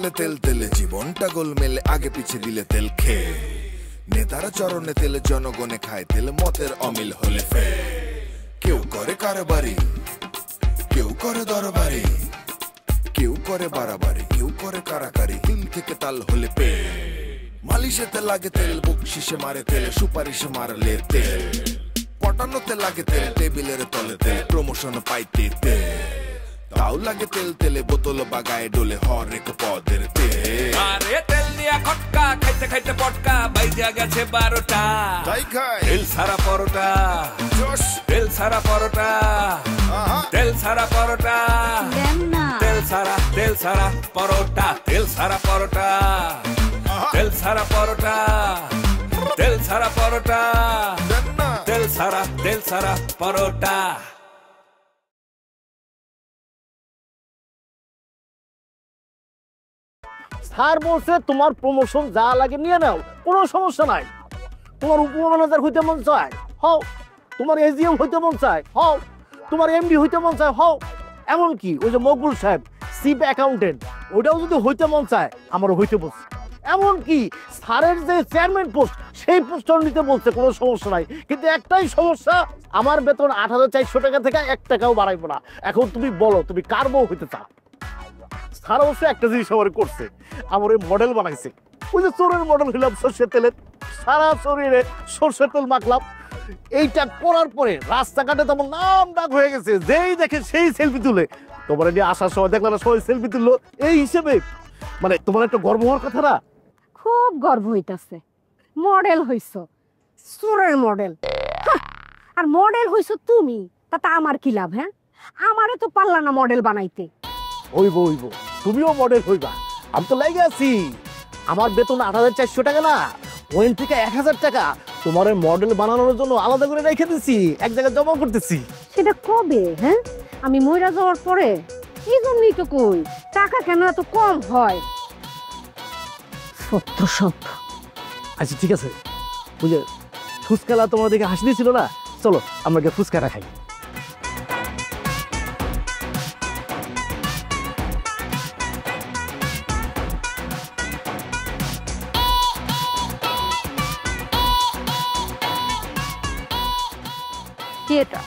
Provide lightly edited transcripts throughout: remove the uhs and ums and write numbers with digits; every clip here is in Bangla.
তেলে তেল তেলে জীবনটা গোলমেলে আগে পিছে দিলে তেল খেয়ে নেতারা চরণে তেলে জনগণে খায় তেলে মতের অমিল হলে ফে কেউ করে কারবারি কেউ করে দরবারি কেউ করে বাড়াবাড়ি কেউ করে কারাকারি দিল থেকে তাল হলে পে মালিশেতে লাগে তেল বকশিসে মারে তেলে সুপারিশে মারলে তেল পটানোতে লাগে তেল টেবিলের তলে তেল প্রমোশন পাইতে তেল তাও লাগে তেল তেলে বোতল বাগায় ডোলে হরেক পদের তেল আরে তেল দিয়া খটকা খাইতে খাইতে পটকা বাইজা গেছে 12টা তাই খাই তেল সারা পরোটা জোশ তেল সারা পরোটা তেল সারা পরোটা তেল সারা পরোটা তেল সারা পরোটা তেল সারা পরোটা তেল সারা পরোটা তেল সারা পরোটা স্যার বলছে তোমার প্রমোশন যা লাগে নিয়ে নাও, কোনো সমস্যা নাই। তোমার উপম্যানেজার হইতে মন চায় হও, তোমার এজিএম হইতে মন চায় হও, তোমার এমডি হইতে মন চায় হও, এমনকি ওই যে মকবুল সাহেব চিফ অ্যাকাউন্টেন্ট ওইটাও যদি হইতে মন চায় আমারও হইতে বলছে। এমনকি স্যারের যে চেয়ারম্যান পোস্ট সেই পোস্টও নিতে বলছে, কোনো সমস্যা নাই। কিন্তু একটাই সমস্যা, আমার বেতন ৮,৪০০ টাকা থেকে ১ টাকাও বাড়াইবো না। এখন তুমি বলো তুমি কার বউ হইতে চাও? স্যার অবশ্য একটা জিনিস আমার করছে, আমার ওই মডেল বানাইছে, ওই যে চোরের মডেল হইলাম সর্ষের তেলের, সারা শরীরে সর্ষের তেল মাখলাম। এইটা করার পরে রাস্তাঘাটে তেমন নাম ডাক হয়ে গেছে, যেই দেখে সেই সেলফি তুলে। তোমার নিয়ে আসার সময় দেখলাম সবাই সেলফি তুললো, এই হিসেবে মানে তোমার একটা গর্ব হওয়ার কথা না? খুব গর্ব হইতাছে, মডেল হইছ, চোরের মডেল। আর মডেল হইছ তুমি, তাতে আমার কি লাভ? হ্যাঁ, আমারে তো পারলা না মডেল বানাইতে। হইব হইব, তুমিও মডেল হইবা, আমি তো লাগে আছি। আমার বেতন ৮,৪০০ টাকা না, ওইন থেকে ১,০০০ টাকা তোমার মডেল বানানোর জন্য আলাদা করে রেখে দিচ্ছি, এক জায়গায় জমা করতেছি। সেটা কবে? হ্যাঁ, আমি মইরা যাওয়ার পরে? এই জন্যই তো কই টাকা কেন এত কম হয়। সত্য সত্য। আচ্ছা ঠিক আছে, ওই যে ফুচকালা তোমার দিকে হাসি দিয়েছিল না, চলো আমরা গিয়ে ফুচকাটা খাই। কি এটা?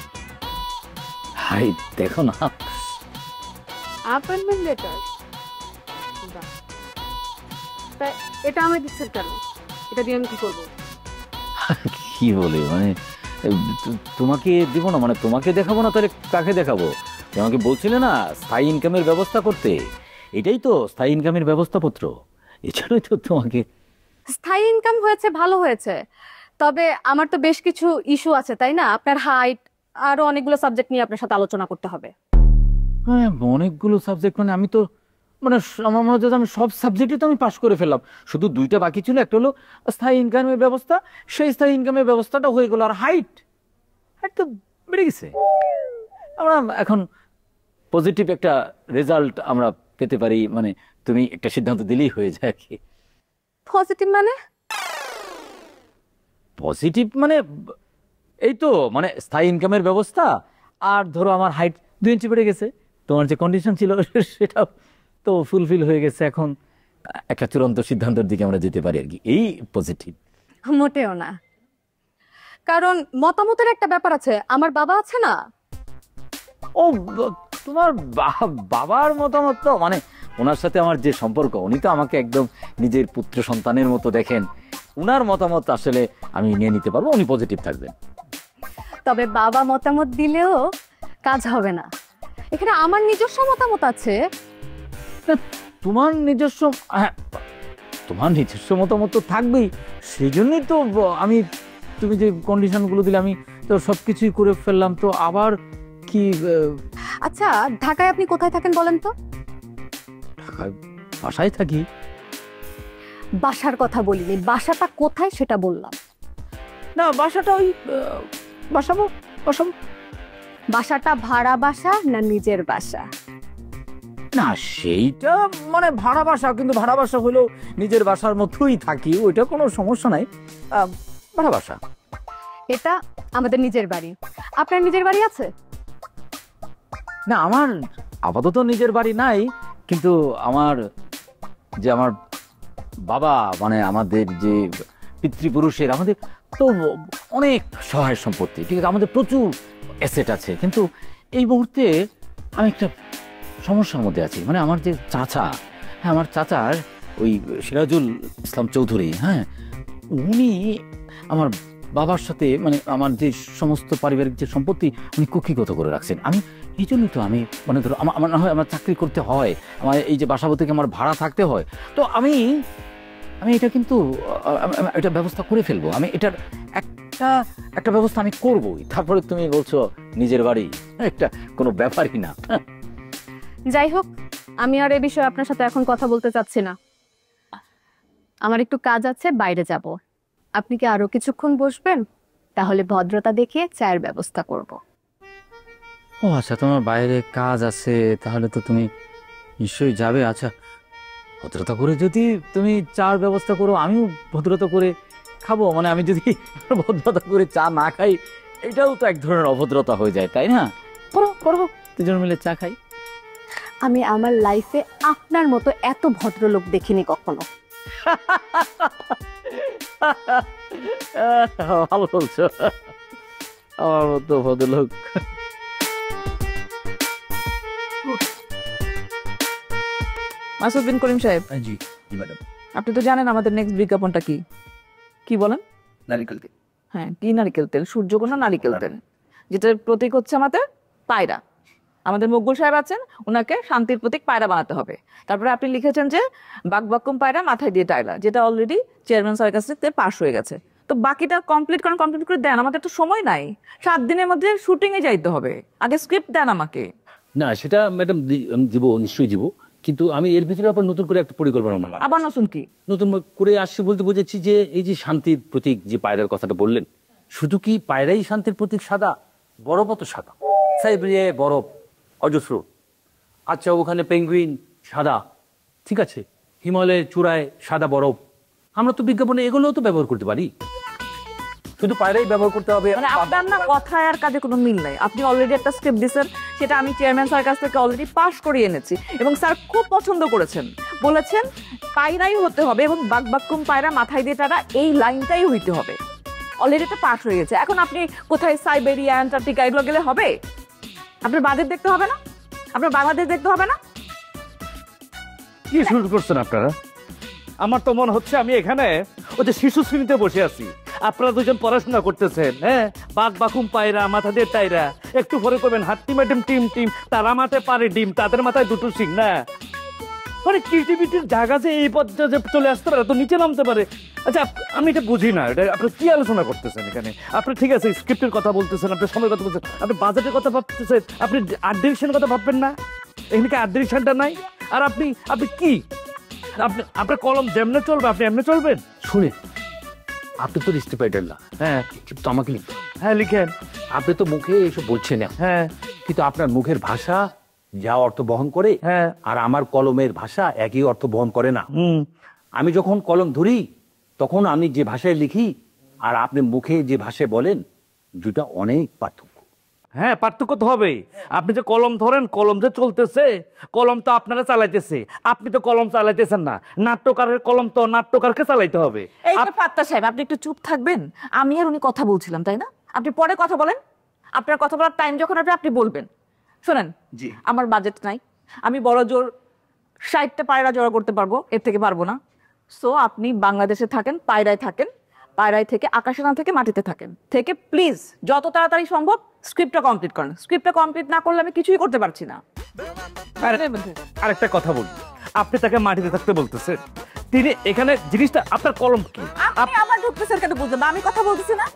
হাই দেখো না, অ্যাপয়েন্টমেন্ট লেটার। এটা আমি দিচ্ছেন কেন? এটা দিয়ে আমি কি করবো? কি বলে মানে তোমাকে দিব না, মানে তোমাকে দেখাবো না তাহলে কাকে দেখাবো? আমাকে বলছিলে না স্থায়ী ইনকামের ব্যবস্থা করতে, এটাই তো স্থায়ী ইনকামের ব্যবস্থাপত্র। এছাড়াই তো তোমাকে। স্থায়ী ইনকাম হয়েছে, ভালো হয়েছে, তবে আমার তো বেশ কিছু ইস্যু আছে, তাই না? আপনার হাইট, আরো অনেকগুলো সাবজেক্ট নিয়ে আপনার সাথে আলোচনা করতে হবে। হ্যাঁ, অনেকগুলো সাবজেক্ট, মানে আমি তো মানে আমার মনে হচ্ছে আমি সব সাবজেক্টে তো আমি পাশ করে ফেললাম, শুধু 2টা বাকি ছিল। একটা হলো স্থায়ী ইনকামের ব্যবস্থা, সেই স্থায়ী ইনকামের ব্যবস্থাটা হয়ে গেল। আর হাইট তো বেড়ে গেছে। আমরা এখন পজিটিভ একটা রেজাল্ট আমরা পেতে পারি, মানে তুমি একটা সিদ্ধান্ত দিলেই হয়ে যায় আর কি। পজিটিভ মানে? পজিটিভ মানে এই তো মানে স্থায়ী ইনকামের ব্যবস্থা, আর ধরো আমার হাইট 2 ইঞ্চি বেড়ে গেছে, তোমার যে কন্ডিশন ছিল সেটা তো ফুলফিল হয়ে গেছে। এখন একটা চূড়ান্ত সিদ্ধান্তের দিকে আমরা যেতে পারি আর কি, এই পজিটিভ। মোটেও না, কারণ মতামতের একটা ব্যাপার আছে। আমার বাবা আছে না? ও, তোমার বাবার মতামত তো মানে ওনার সাথে আমার যে সম্পর্ক, উনি তো আমাকে একদম নিজের পুত্র সন্তানের মতো দেখেন। উনার মতামত আসলে আমি নিয়ে নিতে পারবো, উনি পজিটিভ থাকবেন। তবে বাবা মতামত দিলেও কাজ হবে না, এখানে আমার নিজস্ব মতামত আছে। তোমার নিজস্ব, হ্যাঁ তোমার নিজস্ব মতামত তো থাকবেই, সেই জন্যই তো আমি, তুমি যে কন্ডিশনগুলো দিলে আমি তো সবকিছুই করে ফেললাম। তো আবার কি? আচ্ছা, ঢাকায় আপনি কোথায় থাকেন বলেন তো? ঢাকায় বাসায় থাকি। বাসার কথা বলিনি, বাসাটা কোথায় সেটা বললাম। না, বাসাটা ওই বাসাবো। বাসাটা ভাড়া বাসা না নিজের বাসা? না, সেইটা মানে ভাড়া বাসা, কিন্তু ভাড়া বাসা হলেও নিজের বাসার মতোই থাকি, ওইটা কোনো সমস্যা নাই। ভাড়া বাসা। এটা আমাদের নিজের বাড়ি। আপনার নিজের বাড়ি আছে? না, আমার আপাতত নিজের বাড়ি নাই, কিন্তু আমার যে আমার বাবা মানে আমাদের যে পিতৃপুরুষের আমাদের তো অনেক সহায় সম্পত্তি, ঠিক আছে, আমাদের প্রচুর অ্যাসেট আছে, কিন্তু এই মুহূর্তে আমি একটা সমস্যার মধ্যে আছি। মানে আমার যে চাচা, হ্যাঁ আমার চাচার ওই সিরাজুল ইসলাম চৌধুরী, হ্যাঁ উনি আমার বাবার সাথে মানে আমার যে সমস্ত পারিবারিক যে সম্পত্তি উনি কুক্ষিগত করে রাখছেন। আমি এই জন্যই তো আমি মানে ধরো আমার না হয় আমার চাকরি করতে হয়, আমার এই যে বাসাবো থেকে আমার ভাড়া থাকতে হয়, তো আমি এটা কিন্তু এটা ব্যবস্থা করে ফেলবো। আমি এটার একটা ব্যবস্থা আমি করবই। তারপরে তুমি বলছো নিজের বাড়ি, একটা কোনো ব্যাপারই না। যাই হোক, আমি আর এ বিষয়ে আপনার সাথে এখন কথা বলতে চাচ্ছি না। আমার একটু কাজ আছে, বাইরে যাব। আপনি কি আরো কিছুক্ষণ বসবেন? তাহলে ভদ্রতা দেখিয়ে চায়ের ব্যবস্থা করব। ও আচ্ছা, তোমার বাইরে কাজ আছে, তাহলে তো তুমি নিশ্চয়ই যাবে। আচ্ছা, ভদ্রতা করে যদি তুমি চার ব্যবস্থা করো, আমিও ভদ্রতা করে খাবো। মানে আমি যদি ভদ্রতা করে চা না খাই, এটাও তো এক ধরনের অভদ্রতা হয়ে যায়, তাই না? করবো, দুজন মিলে চা খাই। আমি আমার লাইফে আপনার মতো এত ভদ্রলোক দেখিনি কখনো। ভালো বলছো, আমার মতো ভদ্রলোক। মাসুদ বিন করিম সাহেব, জি জি ম্যাডাম। আপনি তো জানেন আমাদের নেক্সট বিজ্ঞাপনটা কি? কি বলেন? নারিকেল তেল। হ্যাঁ, কি নারিকেল তেল? সূর্যকোনা নারিকেল তেল, যেটার প্রতীক হচ্ছে আমাদের পায়রা। আমাদের মকবুল সাহেব আছেন, ওনাকে শান্তির প্রতীক পায়রা বানাতে হবে। তারপরে আপনি লিখেছেন যে বাকবাক্কুম পায়রা মাথায় দিয়ে টায়লা, যেটা অলরেডি চেয়ারম্যান স্যারের কাছ থেকে পাস হয়ে গেছে। তো বাকিটা কমপ্লিট করে দেন, আমাদের তো সময় নাই। 7 দিনের মধ্যে শুটিং এ যাইতে হবে, আগে স্ক্রিপ্ট দেন আমাকে। না সেটা ম্যাডাম দিব, নিশ্চয়ই দিব, কিন্তু আমি এর ভিতরে আবার নতুন করে একটা পরিকল্পনা বানাবো। আবার নতুন কি? নতুন করে আসছে বলতে বুঝেছি যে এই যে শান্তির প্রতীক যে পায়রার কথাটা বললেন, শুধু কি পায়রাই শান্তির প্রতীক? সাদা বরফও তো সাদা, সাইবেরিয়ায় বরফ অজস্র, আচ্ছা ওখানে পেঙ্গুইন সাদা, ঠিক আছে, হিমালয়ের চূড়ায় সাদা বরফ। আমরা তো বিজ্ঞাপনে এগুলোও তো ব্যবহার করতে পারি, শুধু পায়রাই ব্যবহার করতে হবে? মানে আপনার না কথায় আর কাজে কোনো মিল নাই। আপনি অলরেডি একটা স্ক্রিপ্ট দিয়েছেন, সেটা আমি চেয়ারম্যান স্যারের কাছ থেকে অলরেডি পাস করিয়ে এনেছি, এবং স্যার খুব পছন্দ করেছেন। বলেছেন পায়রাই হতে হবে এবং বাকবাক্কুম পায়রা মাথায় দিয়ে টানা, এই লাইনটাই হইতে হবে। অলরেডি এটা পাস হয়ে গেছে। এখন আপনি কোথায় সাইবেরিয়া, অ্যান্টার্কটিকা এগুলো গেলে হবে? আপনার বাজেট দেখতে হবে না? আপনার বাংলাদেশ দেখতে হবে না? কি শুরু করছেন আপনারা? আমার তো মনে হচ্ছে আমি এখানে ওই যে শিশু শ্রেণীতে বসে আছি, আপনারা দুজন পড়াশোনা করতেছেন। হ্যাঁ, বাকবাকুম পায়রা মাথা দিয়ে টায়রা, একটু পরে করবেন হাত্তি ম্যাডাম টিম, তারা মাথায় পারে ডিম, তাদের মাথায় দুটো সিং। না মানে ক্রিয়েটিভিটির জায়গা যে এই পর্যায়ে চলে আসতে পারে, তো নিচে নামতে পারে। আচ্ছা, আমি এটা বুঝি না, এটা আপনি কি আলোচনা করতেছেন এখানে? আপনি ঠিক আছে স্ক্রিপ্টের কথা বলতেছেন, আপনি সময়ের কথা বলছেন, আপনি বাজেটের কথা ভাবতেছেন, আপনি আর্ট ডিরেকশনের কথা ভাববেন না? এখানে কি আর্ট ডিরেকশনটা নাই? আর আপনি কি আপনার কলম যেমনে চলবে আপনি এমনি চলবেন? শুনে আপনি তো লিস্টে পাইটেন না, হ্যাঁ, তো আমাকে লিখতে। হ্যাঁ লিখেন। আপনি তো মুখে এসব বলছেন না, হ্যাঁ, কিন্তু আপনার মুখের ভাষা যা অর্থ বহন করে, হ্যাঁ, আর আমার কলমের ভাষা একই অর্থ বহন করে না। আমি যখন কলম ধরি তখন আমি যে ভাষায় লিখি আর আপনি মুখে যে ভাষায় বলেন, দুটা অনেক পার্থক্য। হ্যাঁ, পার্থক্য তো হবেই। আপনি যে কলম ধরেন, কলম যে চলতেছে, কলম তো আপনারা চালাইতেছে, আপনি তো কলম চালাইতেছেন না। নাট্যকারের কলম তো নাট্যকারকে চালাইতে হবে। এই যে ফাত্তা সাহেব, আপনি একটু চুপ থাকবেন? আমি আর উনি কথা বলছিলাম, তাই না? আপনি পরে কথা বলেন, আপনার কথা বলার টাইম যখন আপনি বলবেন। শোনেন, আমার বাজেট নাই, আমি বড় জোর 60টা পায়রা জোড়া করতে পারবো, এর থেকে পারবো না। সো আপনি বাংলাদেশে থাকেন, পায়রায় থাকেন, পায়রায় থেকে আকাশে না থেকে মাটিতে থাকেন, থেকে প্লিজ যত তাড়াতাড়ি সম্ভব স্ক্রিপ্টটা কমপ্লিট করেন। স্ক্রিপ্টটা কমপ্লিট না করলে আমি কিছুই করতে পারছি না। আরেকটা কথা বলি, আপনি তাকে মাটিতে থাকতে বলতেছেন, তিনি এখানে জিনিসটা আপনার কলম কি? আপনি আমার ঢুকতেছেন কেন বুঝলেন না? আমি কথা বলতেছি না?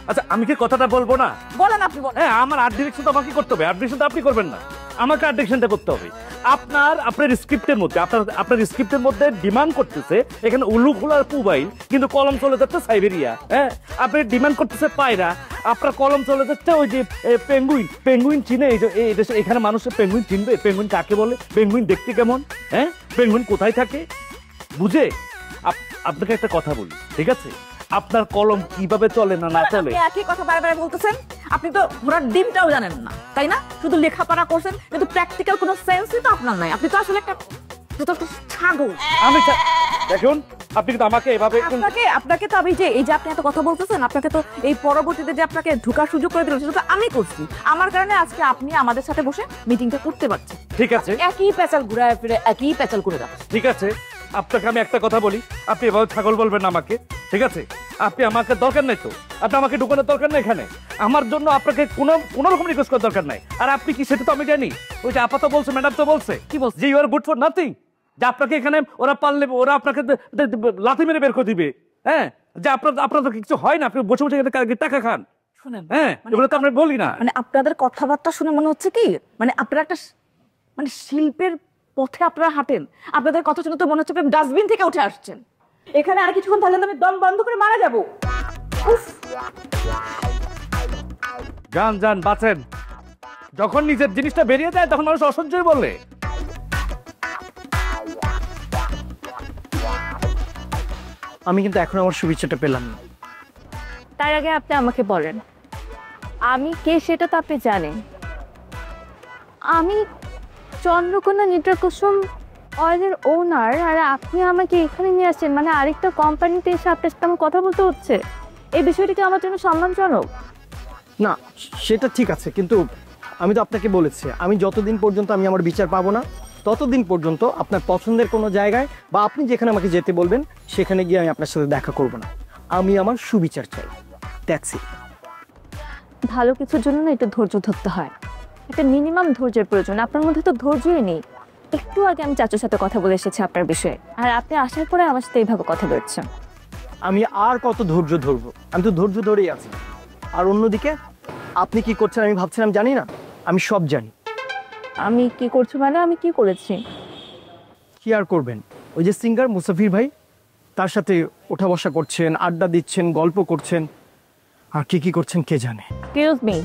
আচ্ছা, আমি কি কথাটা বলবো না? বলেন, আপনি বলেন। হ্যাঁ, আমার আর্ট ডিরেকশন তো আমাকে করতে হবে, আর্ট ডিরেকশন তো আপনি করবেন না, আমাকে আর্ট ডিরেকশনটা করতে হবে। আপনার স্ক্রিপ্টের মধ্যে আপনার স্ক্রিপ্টের মধ্যে ডিমান্ড করতেছে এখানে উলু খোলার পুবাইল, কিন্তু কলম চলে যাচ্ছে সাইবেরিয়া। হ্যাঁ, আপনি ডিমান্ড করতেছে পায়রা, আপনার কলম চলে যাচ্ছে ওই যে পেঙ্গুইন চিনে। এই দেশে এখানে মানুষের পেঙ্গুইন চিনবে? পেঙ্গুইন কাকে বলে? পেঙ্গুইন দেখতে কেমন? হ্যাঁ, পেঙ্গুইন কোথায় থাকে বুঝে? আপনাকে একটা কথা বলি, ঠিক আছে, আপনার কলম কিভাবে চলে না চলে একই কথা বারবার বলতেছেন। আপনি তো ঘোড়ার ডিমটাও জানেন না, তাই না? শুধু লেখাপড়া করছেন, কিন্তু প্র্যাকটিক্যাল কোনো সেন্সই তো আপনার নাই। আপনি তো আসলে একটা আপনি তো একটা ছাগল। আমি দেখুন আপনি কিন্তু আমাকে এভাবে আপনাকে তো আমি যে এই যে আপনি এত কথা বলতেছেন, আপনাকে তো এই পরবর্তীতে যে আপনাকে ঢোকার সুযোগ করে দিলাম সেটা তো আমি করছি। আমার কারণে আজকে আপনি আমাদের সাথে বসে মিটিংটা করতে পারছেন। ঠিক আছে, একই প্যাচাল ঘুরায় ফিরে একই প্যাচাল করে দাও। ঠিক আছে, আপনাকে আমি একটা কথা বলি, আপনি এভাবে ছাগল বলবেন না আমাকে, ঠিক আছে? আপনি আমাকে দরকার নাই তো, আপনি আমাকে ঢুকানোর দরকার নাই এখানে। আমার জন্য আপনাকে কোনো রকম রিকোয়েস্ট করার দরকার নাই। আর আপনি কি সেটা তো আমি জানি। ওই যে আপা তো বলছে, ম্যাডাম তো বলছে, কি বলছে? যে you are good for nothing, যে আপনাকে এখানে ওরা পারলে ওরা আপনাকে লাথি মেরে বের করে দিবে। হ্যাঁ, যে আপনার তো কিছু হয় না, আপনি বসে বসে টাকা খান। শুনেন, হ্যাঁ, এগুলো তো আমরা বলি না। মানে আপনাদের কথাবার্তা শুনে মনে হচ্ছে কি মানে আপনারা একটা মানে শিল্পের পথে আপনারা হাঁটেন। আপনাদের কথা শুনে তো মনে হচ্ছে ডাস্টবিন থেকে উঠে আসছেন। এখানে আর কিছুক্ষণ থাকলে আমি দম বন্ধ করে মারা যাবো। যান বাঁচেন। যখন নিজের জিনিসটা বেরিয়ে যায় তখন মানুষ অসহ্যই বলে। আমি কিন্তু এখন আমার সুবিচারটা পেলাম না। তার আগে আপনি আমাকে বলেন আমি কে সেটা তো আপনি জানেন। আমি চন্দ্রকোনা নিত্রকুসুম অয়েলের ওনার, আর আপনি আমাকে এখানে নিয়ে আসছেন, মানে আরেকটা কোম্পানিতে এসে আপনার সাথে আমার কথা বলতে হচ্ছে। এই বিষয়টি কি আমার জন্য সম্মানজনক? না সেটা ঠিক আছে, কিন্তু আমি তো আপনাকে বলেছি আমি যতদিন পর্যন্ত আমি আমার বিচার পাবো না ততদিন পর্যন্ত আপনার পছন্দের কোনো জায়গায় বা আপনি যেখানে আমাকে যেতে বলবেন সেখানে গিয়ে আমি আপনার সাথে দেখা করব না। আমি আমার সুবিচার চাই, দ্যাটস ইট। ভালো কিছুর জন্য না একটু ধৈর্য ধরতে হয়, একটা মিনিমাম ধৈর্যের প্রয়োজন। আপনার মধ্যে তো ধৈর্যই নেই। একটু আগে আমি চাচুর সাথে কথা বলে এসেছি আপনার বিষয়ে, আর আপনি আসার পরে আমার সাথে এইভাবে কথা বলছেন। আমি আর কত ধৈর্য ধরবো? আমি তো ধৈর্য ধরেই আছি। আর অন্যদিকে আপনি কি করছেন আমি ভাবছিলাম জানি না, আমি সব জানি। আমি কি করছি মানে আমি কি করেছি? কি আর করবেন, ওই যে সিঙ্গার মুসাফির ভাই তার সাথে ওঠা বসা করছেন, আড্ডা দিচ্ছেন, গল্প করছেন, আর কি করছেন কে জানে। এক্সকিউজ মি,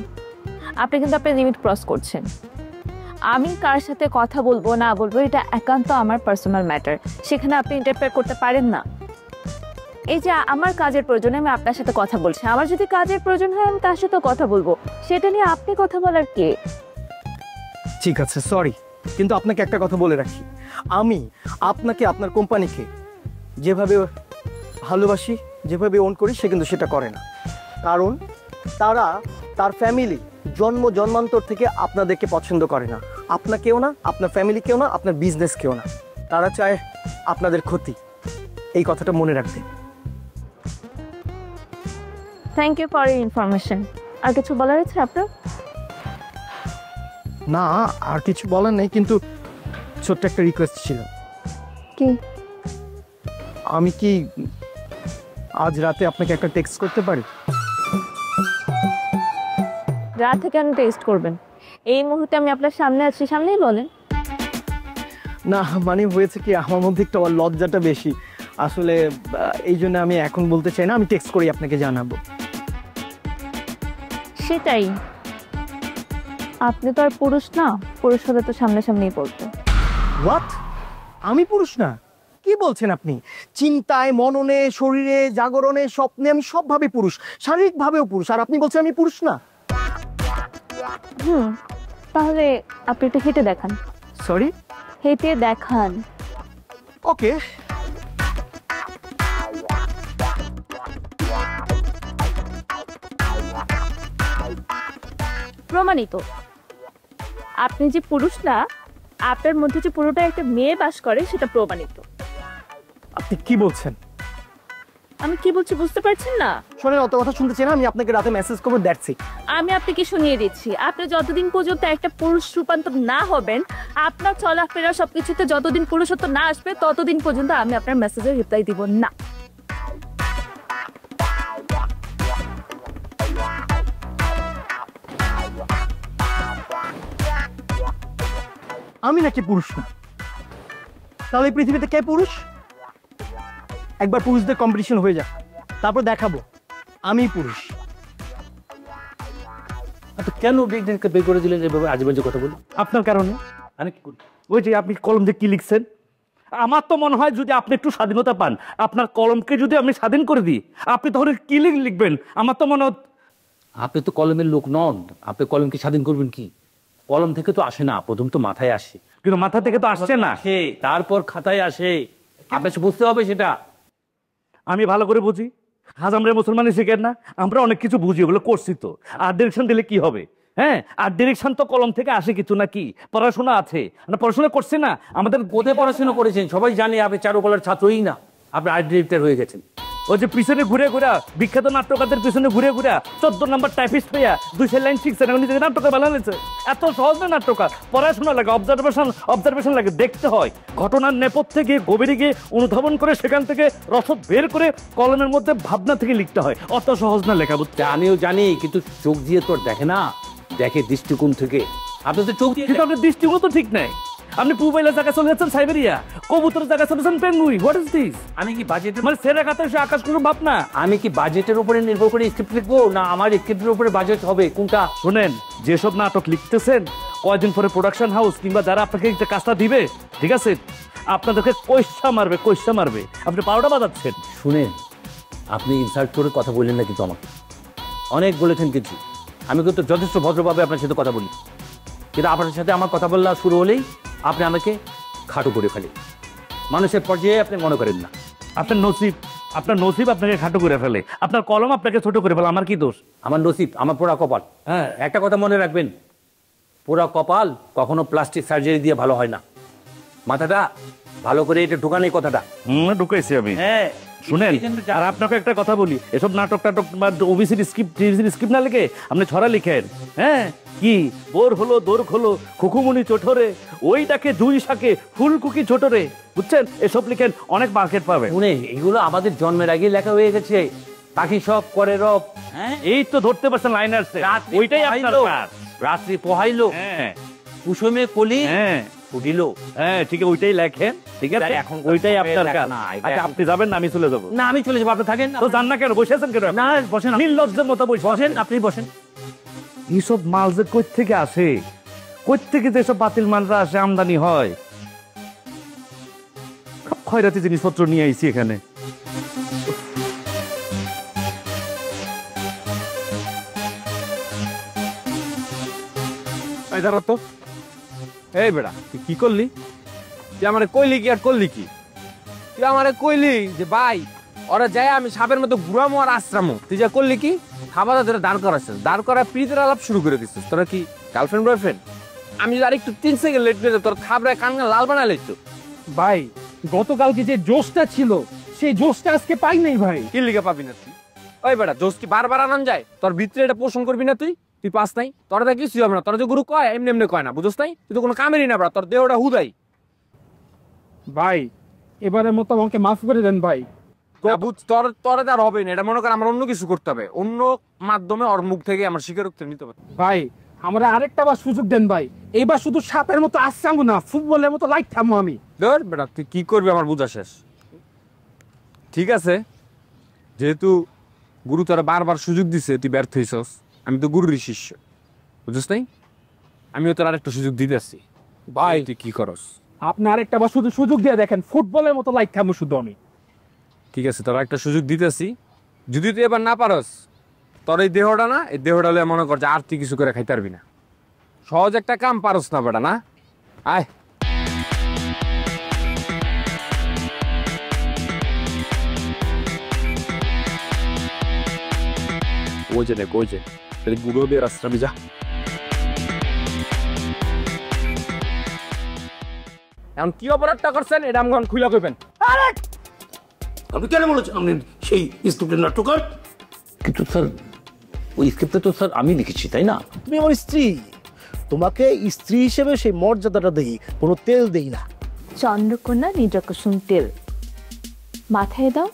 আপনি কিন্তু আপনার লিমিট ক্রস করছেন। আমি কার সাথে কথা বলবো না বলবো এটা একান্ত আমার পার্সোনাল ম্যাটার, সেখানে আপনি ইন্টারফেয়ার করতে পারেন না। এই যে আমার কাজের প্রয়োজনে আমি আপনার সাথে কথা বলছি, আমার যদি কাজের প্রয়োজন হয় আমি তার সাথে কথা বলবো, সেটা নিয়ে আপনি কথা বলার কে? ঠিক আছে সরি, কিন্তু আপনাকে একটা কথা বলে রাখি, আমি আপনাকে আপনার কোম্পানিকে যেভাবে ভালোবাসি, যেভাবে ওন করি, সে কিন্তু সেটা করে না। কারণ তার ফ্যামিলি জন্মান্তর থেকে আপনাদেরকে পছন্দ করে না, আপনাকেও না, আপনার ফ্যামিলিকেও না, আপনার বিজনেসকেও না। তারা চায় আপনাদের ক্ষতি। এই কথাটা মনে রাখবেন। Thank you for information. আর কিছু বলার আছে আপনার? না আর কিছু বলার নেই, কিন্তু ছোট্ট একটা রিকোয়েস্ট ছিল। কি? আমি কি আজ রাতে আপনাকে একটা টেক্সট করতে পারি? রাত থেকে আমি টেস্ট করবেন? এই মুহূর্তে আমি আপনার সামনে আছি, সামনেই বলেন। না মানে হয়েছে কি, আমার মধ্যে একটু লজ্জাটা বেশি আসলে, এই জন্য আমি এখন বলতে চাই না, আমি টেক্সট করি আপনাকে জানাবো। সেটাই, আপনি তো আর পুরুষ না, পুরুষ হলে তো সামনাসামনিই বলতো। হোয়াট? আমি পুরুষ না? কি বলছেন আপনি? চিন্তায়, মননে, শরীরে, জাগরণে, স্বপ্নে আমি সবভাবে পুরুষ, শারীরিকভাবেও পুরুষ, আর আপনি বলছেন আমি পুরুষ না? তাহলে আপনি একটু হেঁটে দেখান। সরি? হেঁটে দেখান। ওকে। প্রমাণিত আপনি যে পুরুষ না, আপনার মধ্যে যে পুরোটা একটা মেয়ে বাস করে সেটা প্রমাণিত। আপনি কি বলছেন? আমি কি বলছি বুঝতে পারছেন না? শোনেন, অত কথা শুনতে চাই না, আমি আপনাকে রাতে মেসেজ করবো, দ্যাটস ইট। আমি আপনাকে শুনিয়ে দিচ্ছি, আপনি যতদিন পর্যন্ত একটা পুরুষ রূপান্তর না হবেন, আপনার চলাফেরা সবকিছুতে যতদিন পুরুষত্ব না আসবে ততদিন পর্যন্ত আমি আপনার মেসেজের রিপ্লাই দিব না। আমি নাকি পুরুষ না? তাহলে এই পৃথিবীতে কে পুরুষ? একবার পুরুষদের কম্পিটিশন হয়ে যাক, তারপর দেখাবো আমি পুরুষ। আচ্ছা কেন বিজ্ঞানকে বের করে দিলেন এভাবে আজে বাজে কথা বলে? আপনার কারণে। আমি কি করি? ওই যে আপনি কলম দিয়ে কি লিখছেন, আমার তো মনে হয় যদি আপনি একটু স্বাধীনতা পান, আপনার কলমকে যদি আমি স্বাধীন করে দিই, আপনি তাহলে কি লিখবেন? আমার তো মনে হয় আপনি তো কলমের লোক নন, আপনি কলমকে স্বাধীন করবেন কি? কলম থেকে তো আসে না, প্রথম তো মাথায় আসে, কিন্তু মাথা থেকে তো আসছে না। তারপর খাতায় আসে, আপনাকে বুঝতে হবে সেটা। আমি ভালো করে বুঝি, আজ আমরা মুসলমানই শিখেন না, আমরা অনেক কিছু বুঝি, ওগুলো করছি তো। আর ডিরেকশন দিলে কি হবে? হ্যাঁ, আর ডিরেকশন তো কলম থেকে আসে কিছু নাকি, পড়াশোনা আছে, আমরা পড়াশোনা করছি না। আমাদের কোথায় পড়াশোনা করেছেন সবাই জানে, আপনি চারুকলার ছাত্রই না, আপনি আর্ট ডিরেক্টর হয়ে গেছেন। ওই যে পিছনে ঘুরে ঘুরা বিখ্যাত নাট্যকারদের পিছনে ঘুরে ঘুরা 14 নম্বর টাইপিস্ট হইয়া 200 লাইন শিখছেন, এখন নিজেকে নাট্যকার বানালেছে। এত সহজ না নাট্যকার, পড়াশোনা লাগে, অবজারভেশন লাগে, দেখতে হয়, ঘটনার নেপথ্যে গিয়ে গভীরে গিয়ে অনুধাবন করে সেখান থেকে রসদ বের করে কলমের মধ্যে ভাবনা থেকে লিখতে হয়। অত সহজ না লেখা, বুঝতে? আমিও জানি, কিন্তু চোখ দিয়ে তো দেখে না, দেখে দৃষ্টিকোণ থেকে। আপনি তো চোখ দিয়ে, কিন্তু আপনার দৃষ্টিকোণ তো ঠিক নাই। আপনি পুবাইলের জায়গা চলে যাচ্ছেন সাইবেরিয়া, কবুতরের জায়গা চলে যাচ্ছেন পেঙ্গুইন। What is this? আমি কি বাজেট মানে সেরা কথা সে আকাশ কোনো ভাব না। আমি কি বাজেটের উপরে নির্ভর করে স্ক্রিপ্ট লিখবো, না আমার স্ক্রিপ্টের উপরে বাজেট হবে? কোনটা? শোনেন, যেসব নাটক লিখতেছেন কয়দিন পরে প্রোডাকশন হাউস কিংবা যারা আপনাকে কাজটা দিবে, ঠিক আছে, আপনাদেরকে কইসা মারবে। আপনি পাউডার বাজাচ্ছেন। শুনেন, আপনি ইনসাল্ট করে কথা বললেন না, কিন্তু আমাকে অনেক বলেছেন কিছু। আমি কিন্তু যথেষ্ট ভদ্রভাবে আপনার সাথে কথা বলি, কিন্তু আপনার সাথে আমার কথা বলা শুরু হলেই আপনি আমাকে খাটো করে ফেলেন। মানুষের পর্যায়ে আপনি মনে করেন না। আপনার নসিব আপনাকে খাটো করে ফেলে, আপনার কলম আপনাকে ছোট করে ফেলে। আমার কি দোষ? আমার নসিব, আমার পোড়া কপাল। হ্যাঁ, একটা কথা মনে রাখবেন, পোড়া কপাল কখনো প্লাস্টিক সার্জারি দিয়ে ভালো হয় না। মাথাটা ভালো করে এটা ঢুকানো, এই কথাটা ঢুকাইছি আমি। হ্যাঁ, শুনেন, আর আপনাকে একটা কথা বলি, এসব নাটক বা ওবিসির স্ক্রিপ্ট না লিখে আপনি ছড়া লিখেন। হ্যাঁ, কি বোর হলো দোর হলো খুকুমুনি চোটরে, ওইটাকে জুই শাকে ফুলকুকি ছোটরে, বুঝছেন? এসব লিখেন, অনেক মার্কেট পাবে। শুনে, এগুলো আমাদের জন্মের আগে লেখা হয়ে গেছে। পাখি সব করে রব, হ্যাঁ, এই তো ধরতে পারছেন লাইনার, ওইটাই আপনার কাজ। রাত্রি পোহাইলো, হ্যাঁ, কুসুমে কলি, হ্যাঁ, ফুটিলো। হ্যাঁ, ঠিক আছে, ওইটাই লেখেন, ঠিক আছে, এখন ওইটাই আপনার কাজ। আচ্ছা, আপনি যাবেন না আমি চলে যাবো? না, আমি চলে যাবো, আপনি থাকেন। তো যান না কেন, বসে আছেন কেন? না, বসেন, নির্লজ্জের মতো বসেন, আপনি বসেন। এইসব মাল যে কই থেকে আসে, কই থেকে যেসব বাতিল মালরা আসে, আমদানি হয়, খয়রাতি জিনিসপত্র নিয়ে আইছি এখানে। তো এই বেড়া, তুই কি করলি? তুই আমারে কইলি কি আর করলি কি? তুই আমারে কইলি যে ভাই ওরা যায় আমি সাপের মতো ঘুরামো আর আশ্রামো, তুই যা করলি কি? খাবার ধরে দাঁড় করাচ্ছিস, দাঁড় করা প্রীতির আলাপ শুরু করে দিচ্ছিস। তোরা কি গার্লফ্রেন্ড বয়ফ্রেন্ড? আমি আর একটু 3 সেকেন্ড লেট করে তোর খাবরায় কানকা লাল বানালে তো। ভাই, গতকালকে যে জোশটা ছিল সেই জোশটা আজকে পাই নাই ভাই। কি লিখে পাবি না তুই? ওই বেটা, জোশ কি বারবার আনান যায়? তোর ভিতরে এটা পোষণ করবি না তুই? তুই পাস নাই, তোরা দেখ কিছু হবে না। তোরা যে গুরু কয় এমনি এমনি কয় না, বুঝছ নাই? তুই তো কোনো কামেরই না, তোর দেহটা হুদাই। ভাই, এবারের মতো আমাকে মাফ করে দেন ভাই। তোরা আর হবে না, এটা মনে কর আমার অন্য কিছু করতে হবে, অন্য মাধ্যমে ওর মুখ থেকে আমার স্বীকারোক্তি নিতে হবে। ভাই, আমরা আরেকটা বার সুযোগ দেন ভাই। এইবার শুধু সাপের মতো আসছামু না, ফুটবলের মতো লাইট থামো আমি। ধর বেটা, তুই কি করবি আমার বুঝা শেষ। ঠিক আছে, যেহেতু গুরু তোরা বারবার সুযোগ দিছে, তুই ব্যর্থ হইছস, আমি তো গুরুরই শিষ্য, বুঝছ নাই? আমিও তোর আরেকটা সুযোগ দিতেছি। ভাই, তুই কি করস? আপনি আরেকটা বার শুধু সুযোগ দিয়ে দেখেন, ফুটবলের মতো লাইট থামো শুধু আমি। ঠিক আছে, তোর একটা সুযোগ দিতেছি, যদি তুই এবার না পারস, তোর এই দেহটা না, এই দেহটা হলে মনে কর যে আর তুই কিছু করে খাইতে পারবি না। সহজ একটা কাম পারস না বেটা, না? আয়, ওই যে দেখ, ওই যে গুরু দিয়ে রাস্তামি যা। এখন কি অপরাধটা করছেন এটা আমি খুলে কইবেন। আপনি কেন বলেছেন আপনি সেই স্ক্রিপ্টের নাট্যকার? কিন্তু স্যার, ওই স্ক্রিপ্টে তো স্যার আমি লিখেছি, তাই না? তুমি আমার স্ত্রী, তোমাকে স্ত্রী হিসেবে সেই মর্যাদাটা দেই, কোনো তেল দেই না। চন্দ্রকন্যা নির্জকুসুম তেল মাথায় দাও,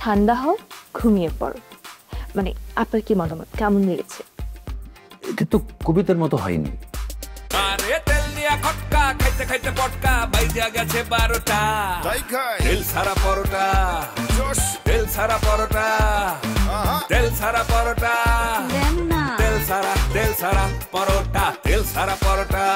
ঠান্ডা হও, ঘুমিয়ে পড়ো। মানে আপনার কি মতামত, কেমন লেগেছে? এটা তো কবিতার মতো হয়নি। আরে তেল দিয়া খটকা খাইতে খাইতে পটকা বাইজা গেছে 12টা। তেল সারা পরোটা, তেল সারা পরোটা, তেল সারা পরোটা, তেল সারা পরোটা, তেল সারা পরোটা।